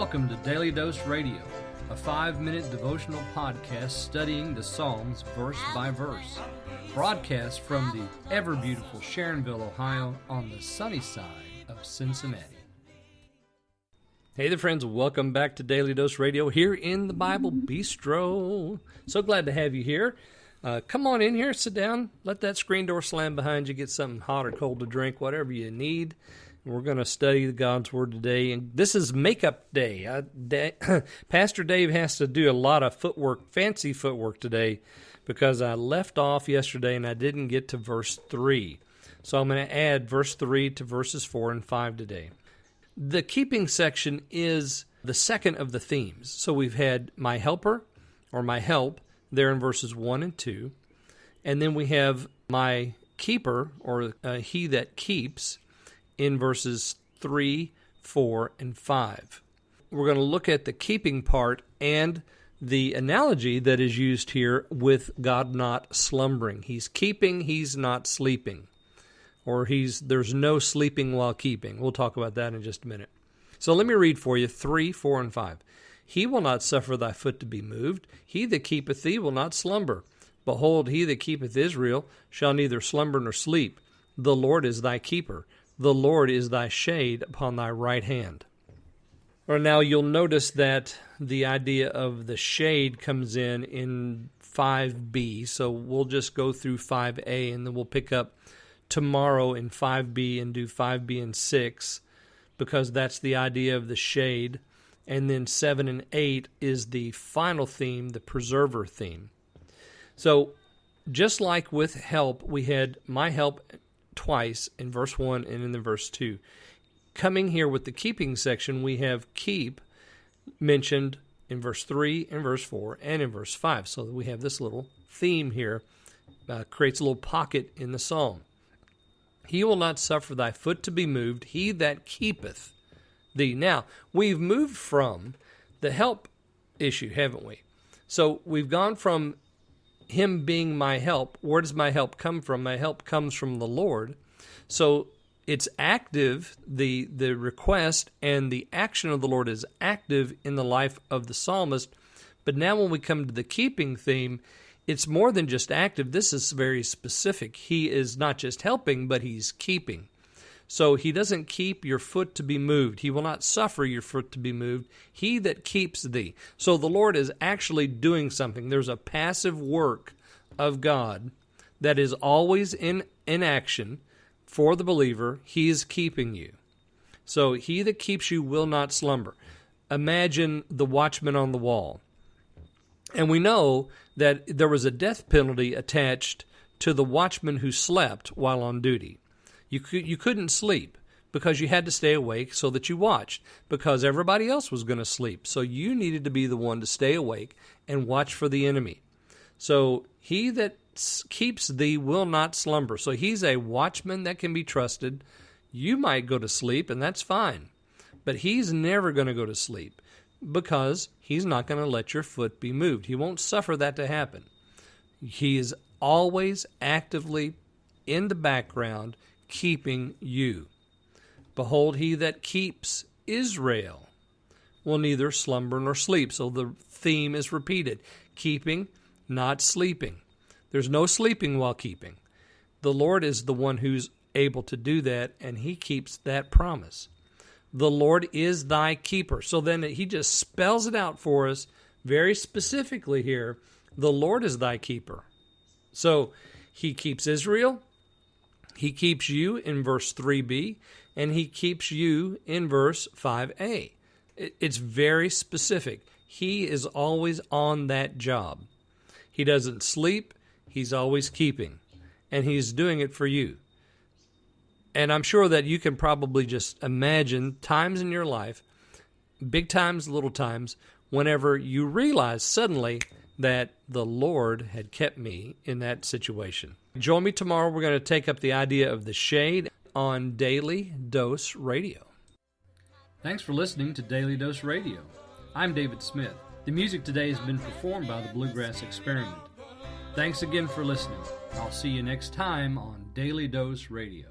welcome to Daily Dose Radio, a 5-minute devotional podcast studying the Psalms verse by verse. Broadcast from the ever-beautiful Sharonville, Ohio, on the sunny side of Cincinnati. Hey there, friends. Welcome back to Daily Dose Radio here in the Bible Bistro. So glad to have you here. Come on in here, sit down, let that screen door slam behind you, get something hot or cold to drink, whatever you need. We're going to study God's Word today, and this is Makeup Day. Pastor Dave has to do a lot of footwork, fancy footwork today, because I left off yesterday and I didn't get to verse 3. So I'm going to add verse 3 to verses 4 and 5 today. The keeping section is the second of the themes. So we've had my helper, or my help, there in verses 1 and 2. And then we have my keeper, or he that keeps, in verses 3, 4, and 5. We're going to look at the keeping part and the analogy that is used here with God not slumbering. He's keeping, he's not sleeping. Or there's no sleeping while keeping. We'll talk about that in just a minute. So let me read for you 3, 4, and 5. He will not suffer thy foot to be moved. He that keepeth thee will not slumber. Behold, he that keepeth Israel shall neither slumber nor sleep. The Lord is thy keeper. The Lord is thy shade upon thy right hand. Or now you'll notice that the idea of the shade comes in 5b. So we'll just go through 5a and then we'll pick up tomorrow in 5b and do 5b and 6 because that's the idea of the shade. And then 7 and 8 is the final theme, the preserver theme. So just like with help, we had my help twice in verse 1 and in the verse 2. Coming here with the keeping section, we have keep mentioned in verse 3 and verse 4 and in verse 5. So we have this little theme here, creates a little pocket in the psalm. He will not suffer thy foot to be moved, he that keepeth thee. Now, we've moved from the help issue, haven't we? So we've gone from him being my help. Where does my help come from? My help comes from the Lord. So it's active, the request and the action of the Lord is active in the life of the psalmist. But now when we come to the keeping theme, it's more than just active. This is very specific. He is not just helping, but he's keeping. So he doesn't keep your foot to be moved. He will not suffer your foot to be moved. He that keeps thee. So the Lord is actually doing something. There's a passive work of God that is always in action for the believer. He is keeping you. So he that keeps you will not slumber. Imagine the watchman on the wall. And we know that there was a death penalty attached to the watchman who slept while on duty. You couldn't sleep because you had to stay awake so that you watched because everybody else was going to sleep. So you needed to be the one to stay awake and watch for the enemy. So he that keeps thee will not slumber. So he's a watchman that can be trusted. You might go to sleep, and that's fine. But he's never going to go to sleep because he's not going to let your foot be moved. He won't suffer that to happen. He is always actively in the background keeping you. Behold, he that keeps Israel will neither slumber nor sleep. So the theme is repeated. Keeping, not sleeping. There's no sleeping while keeping. The Lord is the one who's able to do that, and he keeps that promise. The Lord is thy keeper. So then he just spells it out for us very specifically here. The Lord is thy keeper. So he keeps Israel. He keeps you in verse 3b, and he keeps you in verse 5a. It's very specific. He is always on that job. He doesn't sleep. He's always keeping, and he's doing it for you. And I'm sure that you can probably just imagine times in your life, big times, little times, whenever you realize suddenly that the Lord had kept me in that situation. Join me tomorrow. We're going to take up the idea of the shade on Daily Dose Radio. Thanks for listening to Daily Dose Radio. I'm David Smith. The music today has been performed by the Bluegrass Experiment. Thanks again for listening. I'll see you next time on Daily Dose Radio.